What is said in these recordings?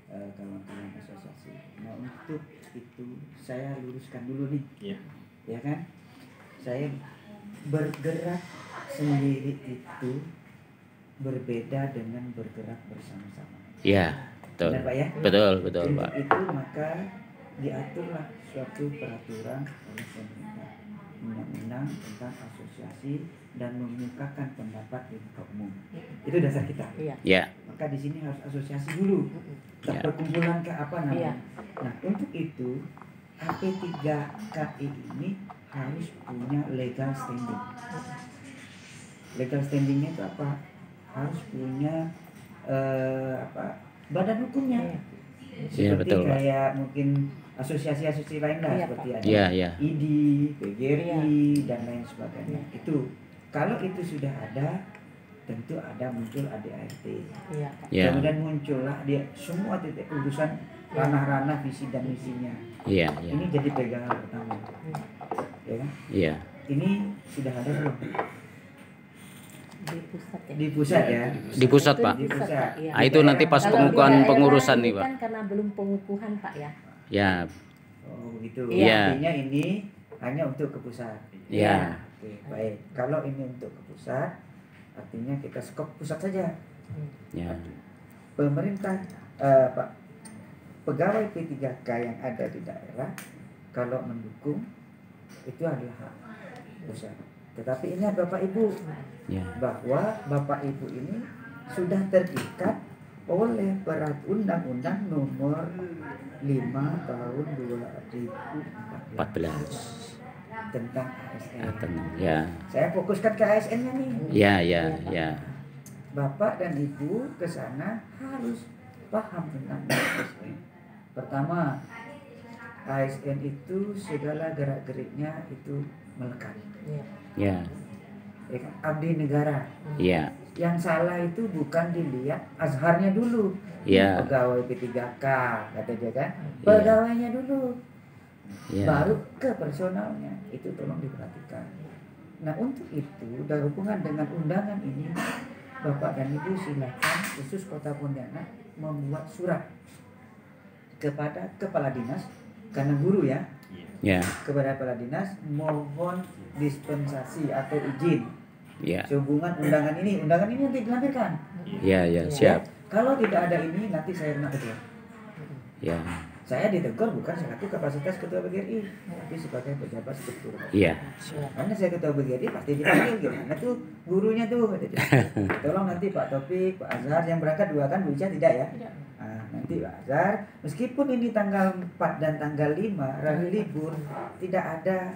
kawan-kawan asosiasi. Nah untuk itu saya luruskan dulu nih, ya kan? Saya bergerak sendiri itu berbeda dengan bergerak bersama-sama. Ya, betul. Benar, Pak ya? Betul, Untuk Pak. itu maka diaturlah suatu peraturan oleh pemerintah, undang-undang tentang asosiasi dan mengemukakan pendapat di muka umum. Itu dasar kita. Ya. Maka di sini harus asosiasi dulu. Perkumpulan ke apa namanya? Nah, untuk itu AP3KI ini harus punya legal standing. Legal standingnya itu apa? Harus punya badan hukumnya. Seperti betul, kayak mungkin asosiasi-asosiasi lain lah, seperti ada IDI, PGRI dan lain sebagainya. Itu kalau itu sudah ada, tentu ada muncul ADART. Kemudian muncullah dia semua titik urusan ranah-ranah visi dan misinya. Ini jadi pegangan pertama. Ya kan? Ini sudah ada belum? Di pusat ya. Di pusat, Pak. Di pusat. Nah, itu nanti pas pengukuhan pengurusan nih, Pak. Kan karena belum pengukuhan, Pak ya. Oh, begitu. Iya. Artinya ini hanya untuk ke pusat. Oke, baik. Kalau ini untuk ke pusat, artinya kita skop pusat saja. Pemerintah Pak pegawai P3K yang ada di daerah kalau mendukung itu adalah hak pusat. Tetapi ingat Bapak Ibu bahwa Bapak Ibu ini sudah terikat oleh Undang-Undang Nomor 5 Tahun 2014 tentang ASN. Saya fokuskan ke ASN-nya nih. Bapak dan Ibu ke sana harus paham tentang ASN. Pertama, ASN itu segala gerak-geriknya itu melekat. Abdi negara. Yang salah itu bukan dilihat azharnya dulu. Pegawai P3K kata dia kan. Pegawainya dulu. Baru ke personalnya. Itu tolong diperhatikan. Nah, untuk itu dan hubungan dengan undangan ini, Bapak dan Ibu silakan khusus Kota Pontianak membuat surat kepada kepala dinas karena guru ya. Kepada kepala dinas mohon dispensasi atau izin sehubungan undangan ini nanti dilampirkan. Siap. Kalau tidak ada ini nanti saya kena ketua. Saya ditegur bukan selaku kapasitas ketua BGRI, tapi sebagai pejabat struktur. Karena saya ketua BGRI pasti dipanggil gimana tuh gurunya tuh. Tolong nanti Pak Taufik, Pak Azhar yang berangkat 2 kan Bu Ica tidak ya? Nah, nanti Pak Azhar meskipun ini tanggal 4 dan tanggal 5 hari libur tidak ada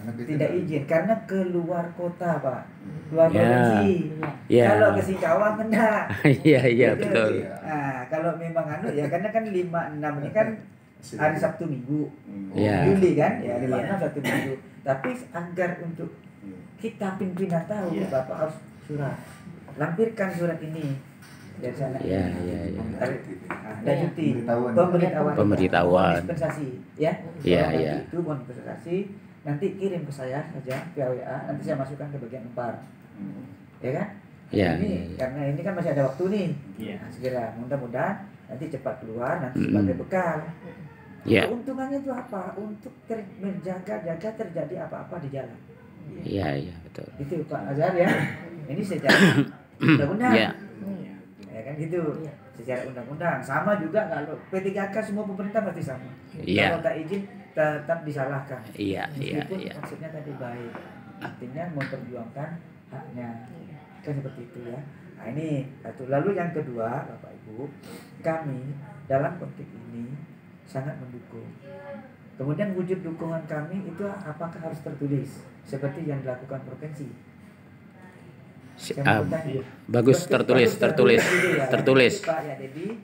tidak izin karena keluar kota Pak, keluar provinsi. Kalau ke Singkawang enggak. Betul. Nah, kalau memang ya karena kan 5, 6 ini kan hari Sabtu Minggu. Juli kan? Ya 5, 6 Sabtu Minggu. Tapi agar untuk kita pimpinan tahu Bapak harus surat. Lampirkan surat ini dari sana. Dan cuti. Pemberitahuan. Dispensasi ya. Itu mohon dispensasi. Nanti kirim ke saya saja via WA, nanti saya masukkan ke bagian empar. Ya kan? Karena ini kan masih ada waktu nih. Nah, segera mudah-mudahan nanti cepat keluar nanti sebagai bekal. Keuntungannya itu apa? Untuk menjaga terjadi apa-apa di jalan. Betul. Itu Pak Azhar ya. Ini secara undang-undang. Ya kan gitu. Secara undang-undang sama juga kalau P3K semua pemerintah pasti sama. Kalau tak izin tetap disalahkan. Meskipun maksudnya tadi baik. Artinya memperjuangkan haknya. Kan seperti itu ya. Nah, ini satu. Lalu yang kedua, Bapak Ibu, kami dalam konteks ini sangat mendukung. Kemudian wujud dukungan kami itu apakah harus tertulis seperti yang dilakukan provinsi? Bagus, tertulis. Pak ya Dedi,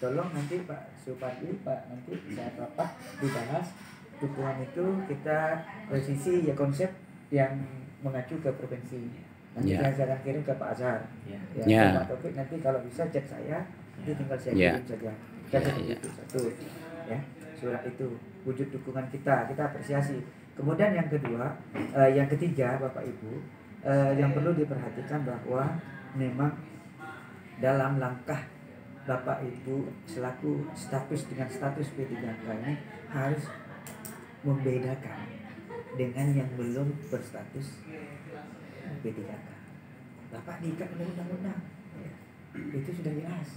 tolong nanti Pak Supardi, Pak nanti saya rapat dibahas dukungan itu kita presisi ya konsep yang mengacu ke provinsi. Nanti saya akan kirim ke Pak Azhar. Pak Taufik nanti kalau bisa cek saya, itu tinggal saya kirim saja. Itu satu ya surat itu wujud dukungan kita apresiasi. Kemudian yang kedua, yang ketiga Bapak Ibu, yang perlu diperhatikan bahwa memang dalam langkah Bapak Ibu selaku status dengan status P3K ini harus membedakan dengan yang belum berstatus P3K. Bapak diikat oleh undang-undang, itu sudah jelas.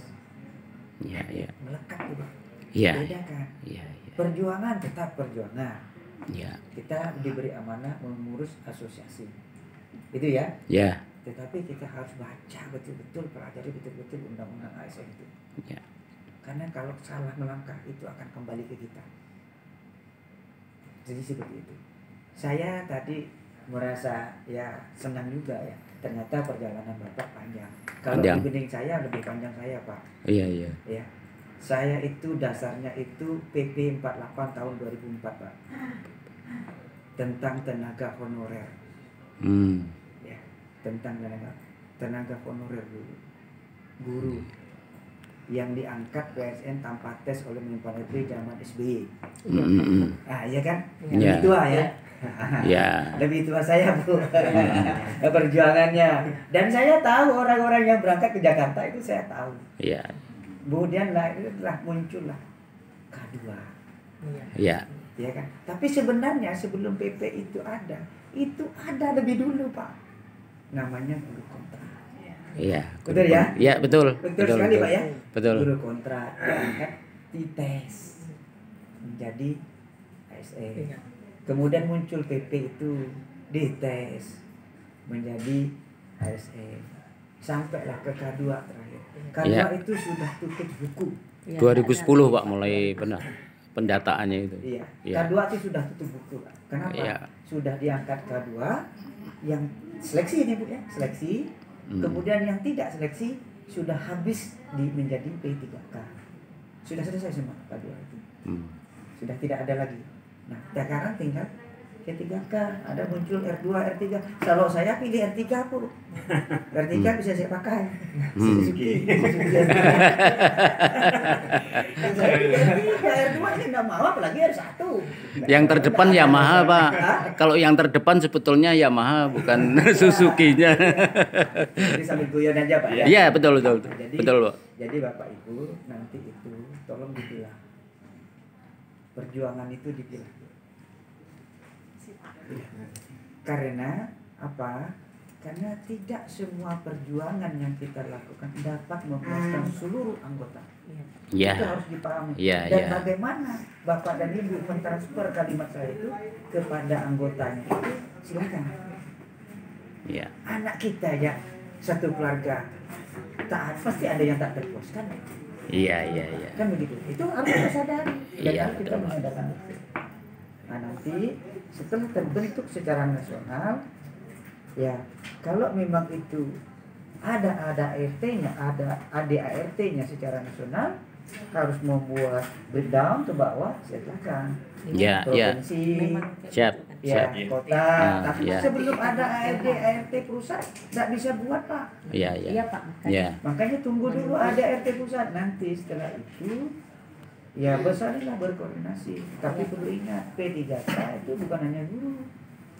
Iya, iya. Melekat itu. Iya. Bedakan. Iya, iya. Perjuangan tetap perjuangan. Iya. Kita diberi amanah mengurus asosiasi. Itu ya. Ya. Tetapi kita harus baca betul-betul, pelajari betul-betul undang-undang ASN itu. Ya. Karena kalau salah melangkah itu akan kembali ke kita. Jadi seperti itu. Saya tadi merasa ya senang juga ya. Ternyata perjalanan Bapak panjang. Kalau Panjang. dibanding saya lebih panjang saya, Pak. Iya, iya. Ya. Saya itu dasarnya itu PP 48 tahun 2004, Pak. Tentang tenaga honorer. Ya, tentang tenaga honorer dulu. Guru yang diangkat PSN tanpa tes oleh Menpan RB zaman SBY. Ah, iya kan? Iya. Lebih tua ya. Ya. Lebih tua saya, Bu. Perjuangannya. Dan saya tahu orang-orang yang berangkat ke Jakarta itu saya tahu. Iya. Kemudian muncullah K2. Iya. Ya kan? Tapi sebenarnya sebelum PP itu ada lebih dulu, Pak. Namanya guru kontrak. Iya. Betul ya? Iya, betul. Betul sekali, Pak ya. Betul. Guru kontrak diangkat, dites menjadi ASN. Kemudian muncul PP itu, dites menjadi ASN. Sampailah ke K2 terakhir. K2 Ya. itu sudah tutup buku. 2010 Pak mulai benar pendataannya itu. Iya. Ya. K2 itu sudah tutup buku, Pak. Kenapa? Ya. Sudah diangkat K2 yang seleksi ini, Bu ya, seleksi. Kemudian yang tidak seleksi sudah habis menjadi P3K. Sudah selesai semua K2 itu. Sudah tidak ada lagi. Nah, sekarang tinggal P3K, ada muncul R2, R3. Kalau saya pilih R3, Bu. R3 bisa saya pakai. Suzuki R3. Saya pilih R3, R2 ini enggak mau, apalagi R1. Yang terdepan Yamaha, Pak. Kalau yang terdepan sebetulnya Yamaha bukan Suzuki-nya. Jadi sambil guyon aja, Pak ya. Iya, betul, betul. Betul, Pak. Jadi Bapak Ibu nanti itu tolong dipilah. Perjuangan itu dipilah. Karena apa? Karena tidak semua perjuangan yang kita lakukan dapat memuaskan seluruh anggota. Iya. Itu harus dipahami. Iya, Dan iya. bagaimana Bapak dan Ibu mentransfer kalimat saya itu kepada anggotanya itu silakan. Iya. Anak kita ya satu keluarga taat pasti ada yang tak terpuaskan. Iya, iya, iya. Kan begitu. Itu harus kita sadari. Dan Iya, harus kita betul. menyadarkan itu. Nah, nanti setelah terbentuk secara nasional, ya kalau memang itu ada ART-nya, ada ADART-nya secara nasional, harus membuat breakdown ke bawah, silakan. Iya, iya. Provinsi, Siap, ya siap. kota. Tapi iya. sebelum ada ART pusat, nggak bisa buat, Pak. Iya, iya. Iya, Pak. Iya. Makanya tunggu dulu ada RT pusat. Nanti setelah itu ya bersarilah berkoordinasi. Tapi perlu ingat P3K itu bukan hanya guru.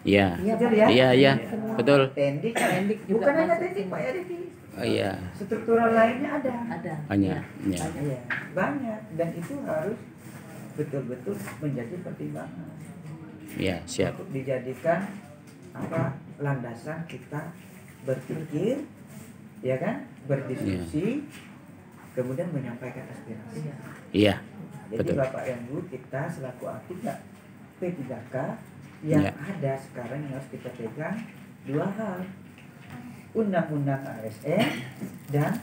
Iya. Betul ya? Iya, iya. Semua. Betul. Tendik, juga bukan hanya masuk tendik, semua. Pak ya, Diki. Oh, iya. Struktural lainnya ada. Ada. Banyak. Iya. Iya, banyak dan itu harus betul-betul menjadi pertimbangan Iya, siap. untuk dijadikan apa landasan kita berpikir, ya kan, berdiskusi, kemudian menyampaikan aspirasi. Iya. Jadi Betul. Bapak dan Bu, kita selaku aktif P3K yang Ya. ada sekarang yang harus kita pegang dua hal, undang-undang ASN dan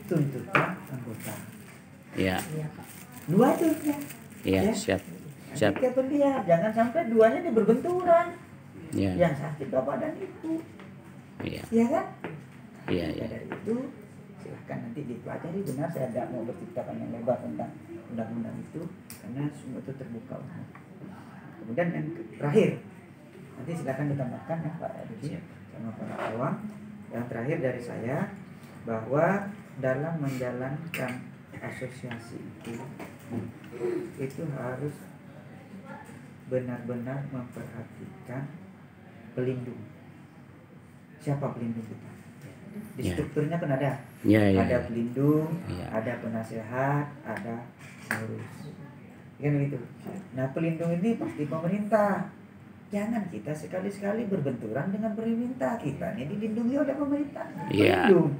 tuntutan anggota. Iya. Iya, Pak. Dua itu ya. Iya, siap. Siap. Kita berlihat, jangan sampai duanya ini berbenturan. Iya. Yang sakit Bapak dan Ibu, Iya. ya kan? Iya, Maka iya. dari itu silahkan nanti dipelajari. Benar, saya tidak mau berceritakan yang lebar tentang undang-undang itu karena semua itu terbuka umum. Kemudian yang terakhir, nanti silakan ditambahkan ya Pak Edi sama para awam. Yang terakhir dari saya bahwa dalam menjalankan asosiasi itu harus benar-benar memperhatikan pelindung. Siapa pelindung kita? Di Ya. strukturnya kan ada Ada pelindung, Ya. ada penasehat, ada pengurus. Kan gitu. Nah, pelindung ini pasti pemerintah. Jangan kita sekali-sekali berbenturan dengan pemerintah. Kita ini dilindungi oleh pemerintah. Iya. Pelindung.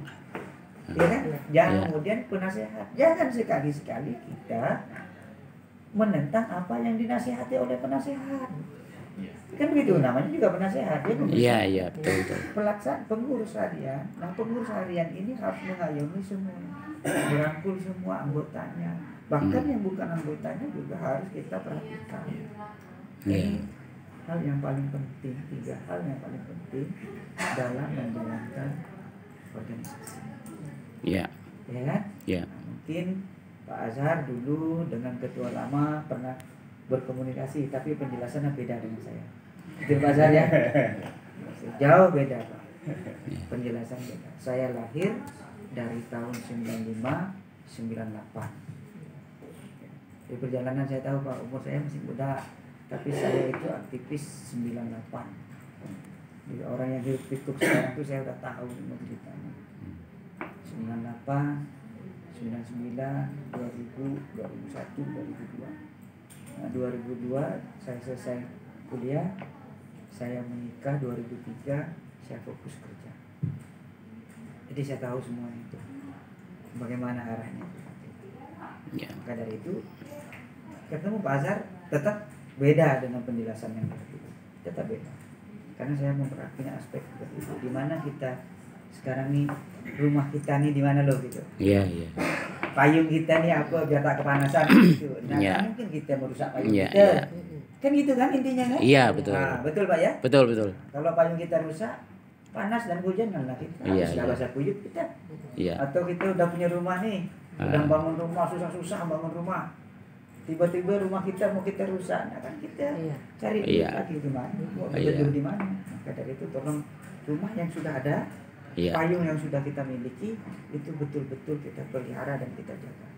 Ya kan? Jangan Iya. kemudian penasehat. Jangan sekali-sekali kita menentang apa yang dinasihati oleh penasehat. Kan begitu, namanya juga penasehat. Iya, betul. Pelaksana pengurus harian. Nah, pengurus harian ini harus mengayomi semua, merangkul semua anggotanya. Bahkan yang bukan anggotanya juga harus kita perhatikan. Ini hal yang paling penting, 3 hal yang paling penting dalam menjalankan organisasi. Iya. Ya kan? Iya. Nah, mungkin Pak Azhar dulu dengan ketua lama pernah berkomunikasi, tapi penjelasannya beda dengan saya. Itu Pak Azhar ya? Jauh beda Pak. Penjelasan beda. Saya lahir dari tahun 95, 98. Di perjalanan saya tahu Pak, umur saya masih muda, tapi saya itu aktivis 98. Jadi orang yang hidup pikuk sekarang itu saya udah tahu semua ceritanya. 98, 99, 2000, 2001, 2002. Nah, 2002 saya selesai kuliah, saya menikah 2003, saya fokus kerja. Jadi saya tahu semua itu, bagaimana arahnya. Ya. Maka dari itu ketemu Pak Azhar tetap beda dengan penjelasan yang tadi, tetap beda. Karena saya memperhatikan aspek seperti itu. Di mana kita sekarang nih, rumah kita nih di mana loh gitu. Iya. Payung kita nih apa biar tak kepanasan gitu. Nah, kan mungkin kita merusak payung kita. Iya. Kan gitu kan intinya kan? Iya, betul. Nah, betul Pak ya? Betul. Kalau payung kita rusak, panas dan hujan kan kita. Iya, Sudah basah kuyup kita. Iya. Atau kita udah punya rumah nih, udah bangun rumah susah-susah bangun rumah. Tiba-tiba rumah kita mau kita rusak, nah kan kita cari lagi di mana, mau tidur di mana. Maka dari itu tolong rumah yang sudah ada, payung yang sudah kita miliki itu betul-betul kita pelihara dan kita jaga.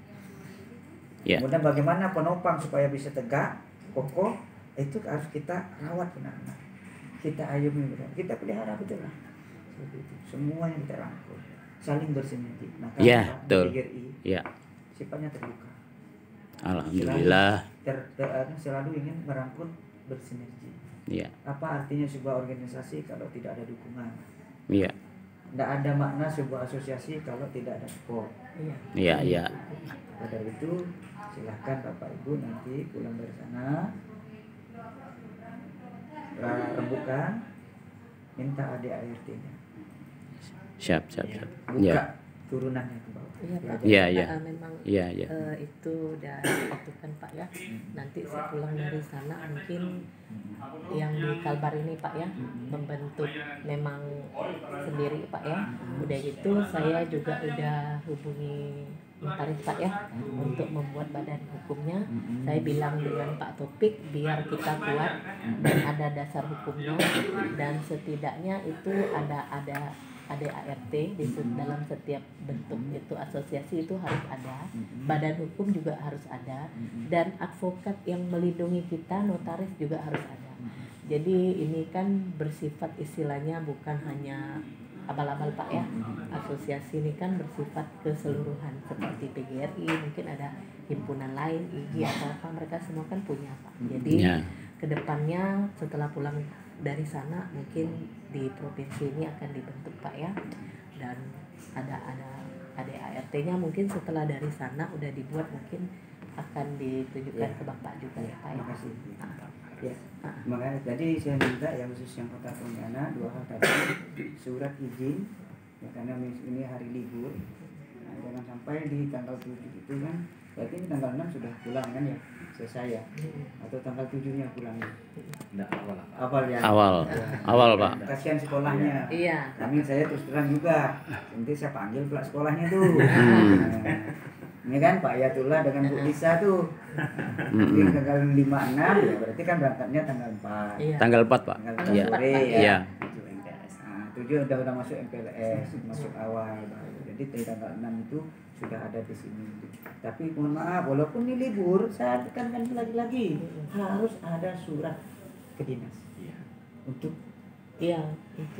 Kemudian bagaimana penopang supaya bisa tegak, kokoh, itu harus kita rawat benar-benar. Kita ayomi benar, kita pelihara betul lah. Semua yang kita rangkul, saling bersinergi. Maka betul. GRI sifatnya terbuka. Alhamdulillah. Selalu ingin merangkul bersinergi. Iya. Apa artinya sebuah organisasi kalau tidak ada dukungan? Iya. Tidak ada makna sebuah asosiasi kalau tidak ada support. Iya. Pada itu silahkan Bapak Ibu nanti pulang dari sana rembukan, minta ADART-nya. Siap. Buka turunannya ke bawah. Iya Pak. Iya. Memang Iya. itu udah ditentukan Pak ya. Nanti sepulang dari sana mungkin yang di Kalbar ini Pak ya membentuk memang sendiri Pak ya. Udah gitu saya juga udah hubungi notaris Pak ya untuk membuat badan hukumnya. Saya bilang dengan Pak Topik biar kita kuat dan ada dasar hukumnya dan setidaknya itu ada ADART di dalam setiap bentuk itu asosiasi itu harus ada, badan hukum juga harus ada, dan advokat yang melindungi kita notaris juga harus ada. Jadi ini kan bersifat istilahnya bukan hanya abal-abal Pak ya. Asosiasi ini kan bersifat keseluruhan seperti PGRI, mungkin ada himpunan lain, IGI atau apa, mereka semua kan punya Pak. Jadi kedepannya setelah pulang dari sana mungkin di provinsi ini akan dibentuk Pak ya, dan ada ADART-nya mungkin setelah dari sana udah dibuat mungkin akan ditujukan ke Bapak juga ya Pak ya. Terima kasih. Makanya tadi saya minta yang khusus yang Kota Pontianak 2 hal tadi, surat izin ya, karena ini hari libur. Nah, jangan sampai di tanggal 7 itu kan, berarti ini tanggal 6 sudah pulang kan ya, selesai ya, atau tanggal 7-nya pulangnya. Awal ya. Awal Pak. Kasihan sekolahnya. Iya. Saya terus terang juga, nanti saya panggil pula sekolahnya tuh. Ini kan Pak Yatullah dengan Bu Lisa tuh. Jadi tanggal 5-6 ya, berarti kan berangkatnya tanggal 4. Iya. Tanggal 4 Pak. Tanggal 4 Iya. sore ya. Iya. 7 udah masuk MPLS, masuk awal baru. Jadi dari tanggal 6 itu sudah ada di sini. Tapi mohon maaf, walaupun ini libur, saya tekankan lagi-lagi harus ada surat ke dinas untuk Iya,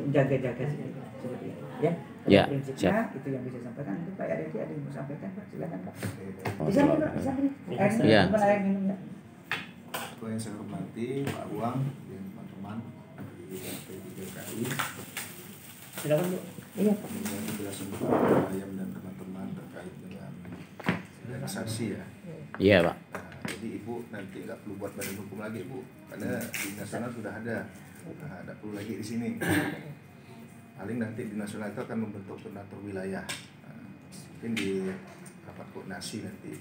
jaga-jaga seperti itu ya. Ya, Prinsipnya itu yang bisa sampaikan. Mungkin Pak Yadi ada yang mau sampaikan, Pak, silakan Pak. Oh, Bisa nih Pak, bisa nih. Iya. Air minum ya. Itu yang saya hormati Pak Uang dan teman-teman di P3KI. Silakan Bu. Iya Pak. Dengan penjelasan Pak Ayam dan teman-teman terkait dengan organisasi ya. Iya Pak. Nah, jadi Ibu nanti nggak perlu buat badan hukum lagi Bu, karena di nasional sudah ada. Nah, ada perlu lagi di sini. Paling nanti di nasional itu akan membentuk koordinator wilayah. Nah, mungkin di rapat koordinasi nanti.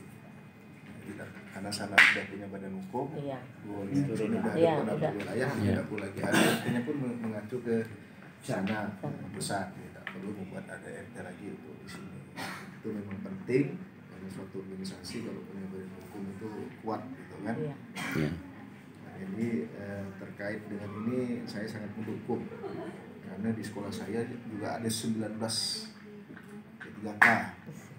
Kita, karena sana sudah punya badan hukum, ini sudah ada koordinator wilayah, tidak perlu lagi ada. Artinya pun mengacu ke sana pusat, tidak perlu membuat ada RT lagi untuk di sini. Itu memang penting karena suatu organisasi kalau punya badan hukum itu kuat, gitu kan. Iya. Nah, jadi terkait dengan ini saya sangat mendukung. Karena di sekolah saya juga ada 19 P3K.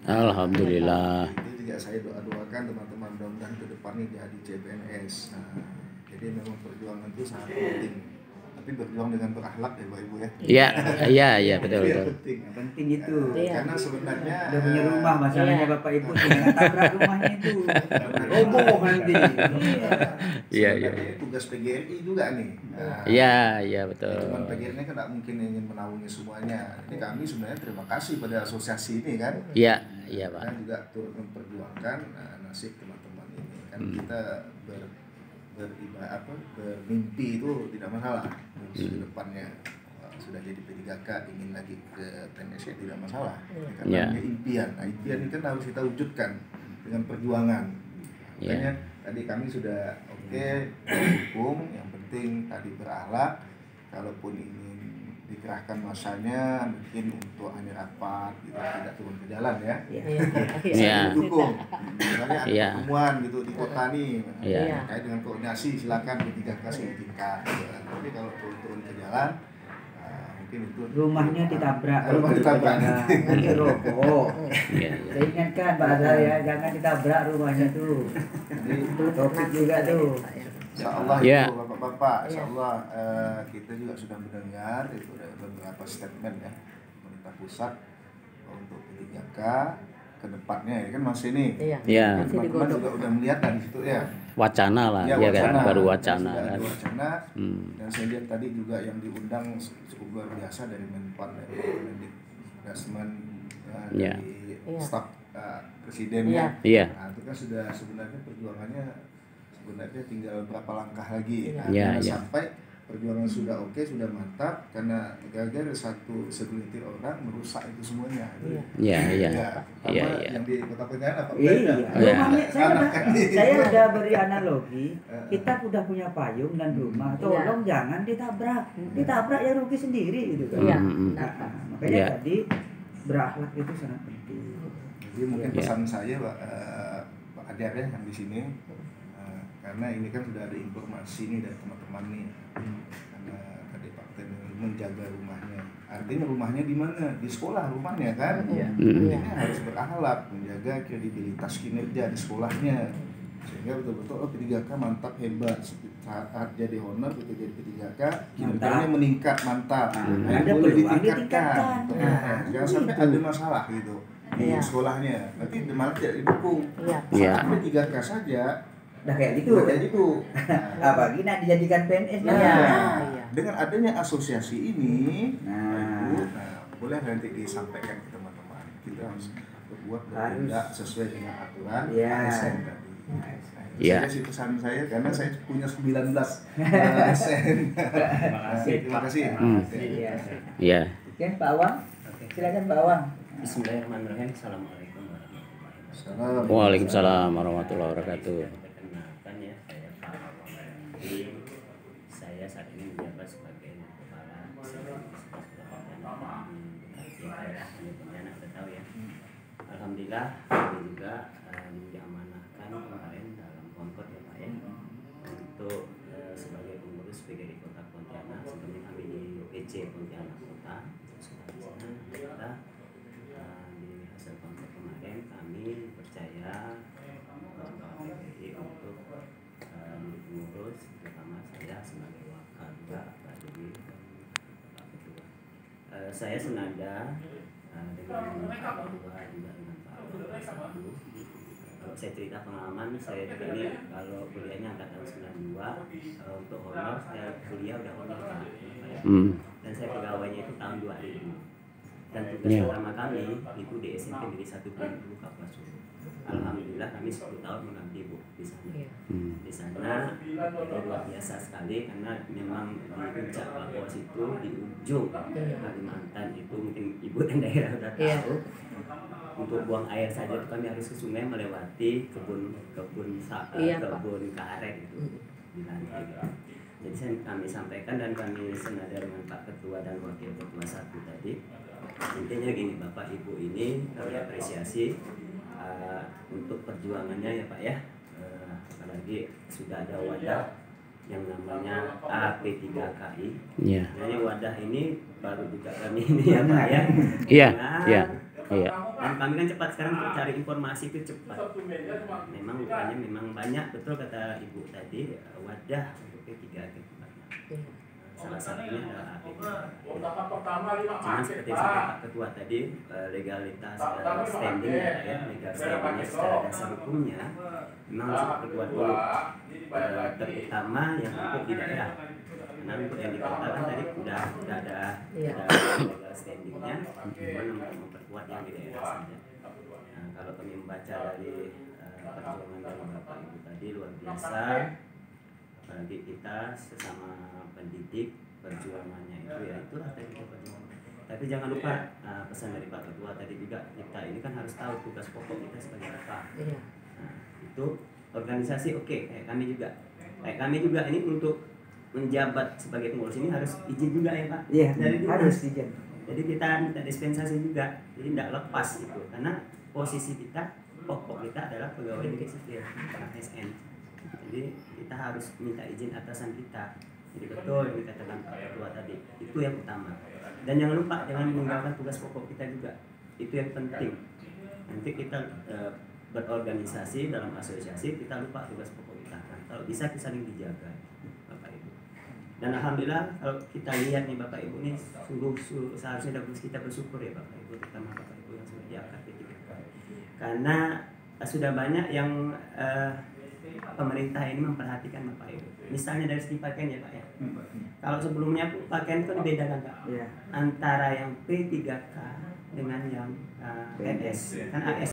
Alhamdulillah. Itu juga saya doakan teman-teman mudah-mudahan ke depan ini jadi CPNS. Nah, jadi memang perjuangan itu sangat penting. Tapi berjuang dengan berakhlak ya Bapak Ibu ya. Iya betul. Penting. Yang penting itu. Karena sebenarnya udah punya rumah, masalahnya Bapak Ibu jangan tabrak rumahnya itu. Roboh nanti. Iya. Tugas PGRI juga nih. Nah, Iya betul. Teman PGRI kan tidak mungkin ingin menaungi semuanya. Jadi kami sebenarnya terima kasih pada asosiasi ini kan. Iya Pak. Kita juga turut memperjuangkan nasib teman-teman ini. Kan kita bermimpi itu tidak masalah. Terus ke depannya sudah jadi P3K ingin lagi ke PNS tidak masalah. Karena punya impian. Nah, impian ini kan harus kita wujudkan dengan perjuangan. Makanya tadi kami sudah hukum, yang penting tadi berakhlak. Kalaupun ingin dikerahkan masanya mungkin untuk hanya rapat gitu, tidak turun ke jalan ya. Saya dukung. Misalnya ada pertemuan gitu di kota nih terkait dengan koordinasi, silakan P3K tingkat gitu. Tapi kalau turun ke jalan mungkin itu rumahnya ditabrak, nanti roboh. Saya ingatkan Pak Azhar ya, jangan ditabrak rumahnya tuh. Itu topik juga tuh. Insyaallah itu Bapak-bapak, insyaallah kita juga sudah mendengar itu dari beberapa statement ya pemerintah pusat untuk P3K ke depannya ya kan masih ini. Iya. Teman-teman juga udah melihat dari situ ya. Wacana lah, ya kan baru wacana kan. Dan saya lihat tadi juga yang diundang cukup luar biasa dari Menpan, dari Mendikbud, dari staf presidennya. Iya. Nah, itu kan sudah sebenarnya perjuangannya tinggal berapa langkah lagi. Sampai perjuangan sudah sudah mantap karena gara-gara satu segelintir orang merusak itu semuanya. Iya. Yang di Kota Pontianak apa? Saya udah beri analogi. Kita udah punya payung dan rumah, tolong jangan ditabrak. Ditabrak ya rugi sendiri gitu kan. Makanya tadi berakhlak itu sangat penting. Jadi mungkin pesan saya Pak Adar ya yang di sini. Karena ini kan sudah ada informasi nih dari teman-teman nih, karena tadi Pak Ten menjaga rumahnya, artinya rumahnya di mana? Di sekolah rumahnya kan, ini harus berakhlak, menjaga kredibilitas kinerja di sekolahnya, sehingga betul-betul P3K mantap hebat, saat jadi honor itu jadi P3K kinerjanya meningkat mantap, boleh ditingkatkan, jangan sampai ada masalah gitu di sekolahnya, nanti malah tidak didukung, sampai P3K saja. Udah kayak gitu. Apalagi nak dijadikan PNS dengan adanya asosiasi ini, boleh nanti disampaikan ke teman-teman. Kita harus berbuat tidak sesuai dengan aturan ASN tadi. Saya sih pesan saya karena saya punya 19 ASN. Terima kasih. Iya. Oke, Pak Awang. Silakan Pak Awang. Bismillahirrahmanirrahim. Assalamualaikum warahmatullahi wabarakatuh. Waalaikumsalam warahmatullahi wabarakatuh. Saya saat ini menjabat sebagai kepala Pontianak, tahu ya. Alhamdulillah kami juga diamanahkan kemarin dalam konkot ya Pak ya, untuk sebagai pengurus PGRI Kota Pontianak. Sebelumnya kami di PC Pontianak Kota. Kita di hasil konkot kemarin kami percaya bahwa PGRI untuk pengurus, terutama saya sebagai wakil juga Pak Dewi saya senada dengan Pak Ketua juga dengan Pak Satu. Kalau saya cerita pengalaman, saya juga ini kalau kuliahnya angkatan 92, untuk honor saya kuliah udah honor Pak. Dan saya pegawainya itu tahun 2000. Dan tugas pertama kami itu di SMP Negeri 1 dulu Kapuasulu. Alhamdulillah kami 10 tahun mengabdi Bu di sana. Di sana itu luar biasa sekali karena memang di puncak Kapuas itu di ujung Kalimantan itu mungkin Ibu dan daerah sudah tahu. Untuk buang air saja itu kami harus ke sungai melewati kebun karet itu di lantai. Jadi kami sampaikan dan kami senada dengan Pak Ketua dan Wakil Ketua 1 tadi. Intinya gini, Bapak Ibu ini kami apresiasi untuk perjuangannya ya Pak ya. Apalagi sudah ada wadah yang namanya AP3KI. Nah, wadah ini baru juga kami ini ya Pak ya. Iya. Dan kami kan cepat sekarang untuk cari informasi itu cepat. Memang rupanya memang banyak, betul kata Ibu tadi, wadah untuk P3K salah satunya adalah AP. Cuman seperti yang Pak Ketua tadi, legalitas standing ya, legal standingnya secara dasar hukumnya memang harus diperkuat dulu, terutama yang untuk di daerah. Karena untuk yang di kota kan tadi udah ada legal standingnya, cuma untuk memperkuat yang di daerah saja. Nah, kalau kami membaca dari perjuangan dari Bapak Ibu tadi luar biasa. Apalagi kita sesama pendidik perjuangannya itu ya itulah tadi kita perjuangan. Tapi jangan lupa pesan dari Pak Ketua tadi juga, kita ini kan harus tahu tugas pokok kita sebagai apa. Nah, itu organisasi kayak kami juga. Kayak kami juga ini untuk menjabat sebagai pengurus ini harus izin juga ya Pak. Iya. Dari harus izin. Jadi kita minta dispensasi juga. Jadi tidak lepas itu karena posisi kita pokok kita adalah pegawai negeri sipil ASN. Jadi kita harus minta izin atasan kita. Jadi betul yang dikatakan Pak Ketua tadi, itu yang utama. Dan jangan lupa jangan meninggalkan tugas pokok kita juga. Itu yang penting. Nanti kita berorganisasi dalam asosiasi kita lupa tugas pokok kita. Nah, kalau bisa kita saling dijaga, Bapak Ibu. Dan alhamdulillah kalau kita lihat nih Bapak Ibu nih sungguh seharusnya kita bersyukur ya Bapak Ibu, terutama Bapak Ibu yang sudah diangkat P3K. Karena sudah banyak yang pemerintah ini memperhatikan Bapak Ibu. Misalnya dari segi pakaian ya Pak ya. Kalau sebelumnya pakaian itu dibedakan Pak. Antara yang P3K dengan yang PNS. Kan AS